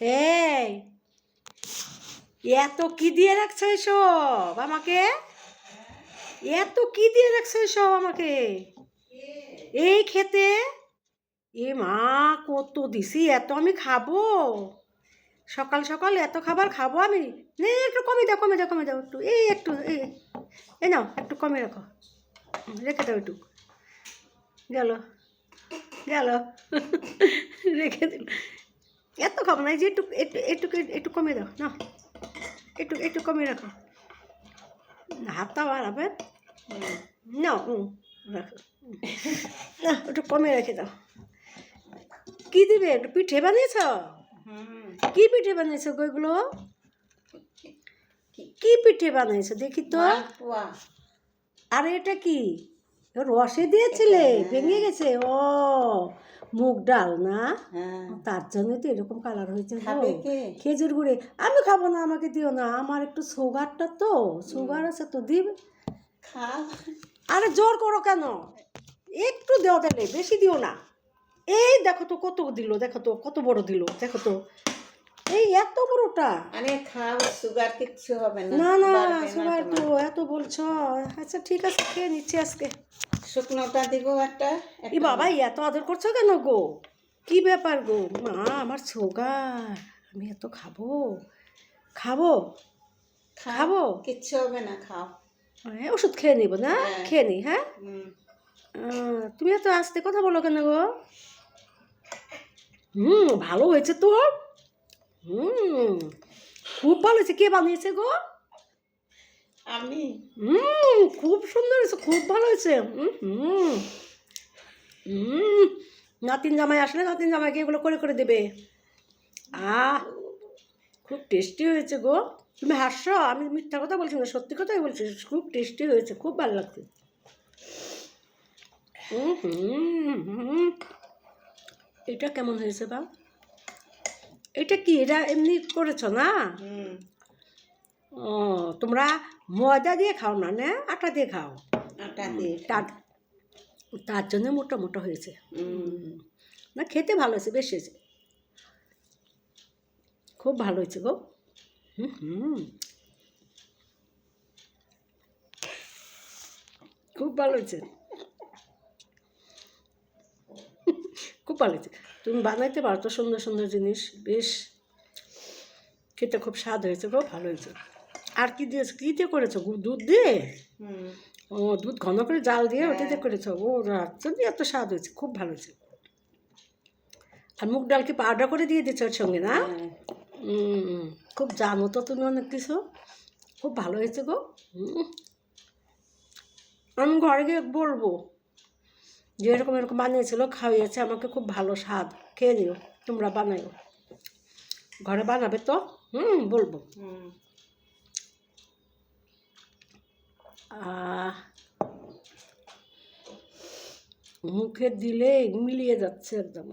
এই এত কি দিয়ে রাখছো এসব আমাকে? এত কি দিয়ে রাখছো এসব আমাকে এই খেতে? এ মা, কত দিছি, এত আমি খাবো? সকাল সকাল এত খাবার খাবো আমি? একটু কমে দাও, কমে দাও, কমে দাও একটু, একটু এই নাও, একটু কমে রাখো, রেখে দাও একটু। গেল গেল রেখে দিল। এত খাবো না, এই যে একটু একটু একটু একটু কমে দাও না, একটু একটু কমে রাখো, হাতটা বাড়াবে না, রাখো না, একটু কমে রেখে দাও। কি দিবে? একটু পিঠে বানিয়েছ? কি পিঠে বানিয়েছো গো এগুলো? কি পিঠে বানিয়েছো দেখি তো। আর এটা কি রসে দিয়েছিলে? ভেঙে গেছে? ও মুগ ডাল না, তার জন্য তো এরকম কালার হয়েছে। খেজুর গুড়ে আমি খাবো না, আমাকে দিও না, আমার একটু সুগারটা তো, সুগার আছে তো, দিবে। আরে জোর করো কেন? একটু দেও তাহলে, বেশি দিও না। এই দেখো তো কত দিল, দেখো তো কত বড় দিল, দেখো তো, এই এত বড়টা। আরে খাও, সুগার কিচ্ছু হবে না। না না, সুগার তো এত বলছো। আচ্ছা ঠিক আছে, খেয়ে নিচ্ছি আজকে। শুকনোটা দিব একটা। ই বাবা, এত আদর করছো কেন গো? কি ব্যাপার গো? মা, আমার সুগার, আমি এত খাবো? খাবো খাবো, কিচ্ছু হবে না, খাও। ওষুধ খেয়ে নিবো না? খেয়ে নি। হ্যাঁ, তুমি এত আস্তে কথা বলো কেন গো? ভালো হয়েছে তো। খুব ভালো হয়েছে। কে বানিয়েছে গো? আমি। খুব সুন্দর হয়েছে, খুব ভালো হয়েছে। নাতিন জামাই আসলে নাতিন জামাইকে এগুলো করে করে দেবে। খুব টেস্টি হয়েছে গো। তুমি হাসছো, আমি মিথ্যা কথা বলছি না, সত্যি কথাই বলছি, খুব টেস্টি হয়েছে, খুব ভালো লাগছে। এটা কেমন হয়েছে বা? এটা কি, এটা এমনি করেছো না? ও, তোমরা ময়দা দিয়ে খাও না, না আটা দিয়ে খাও? আটা দিয়ে। তার জন্য মোটা মোটা হয়েছে। না, খেতে ভালো হয়েছে, বেশ হয়েছে, খুব ভালো হয়েছে গো। খুব ভালো হয়েছে, খুব ভালো হয়েছে। তুমি বানাইতে পারো তো সুন্দর সুন্দর জিনিস, বেশ খেতে খুব স্বাদ হয়েছে গো, ভালো হয়েছে। আর কি দিয়েছো? কী দিয়ে করেছো? দুধ দিয়ে? ও, দুধ ঘন করে জাল দিয়ে ওটা দিয়ে করেছো? ও জন্য এত স্বাদ হয়েছে, খুব ভালো হয়েছে। আর মুগ ডালকে পাউডার করে দিয়ে দিচ্ছ ওর সঙ্গে না? খুব জানো তো তুমি অনেক কিছু, খুব ভালো হয়েছে গো। আমি ঘরে গিয়ে বলবো যে এরকম এরকম বানিয়েছিল, খাওয়াইয়েছে আমাকে, খুব ভালো স্বাদ, খেয়ে নিও, তোমরা বানাইও, ঘরে বানাবে তো? বলবো। মুখে দিলে মিলিয়ে যাচ্ছে একদম।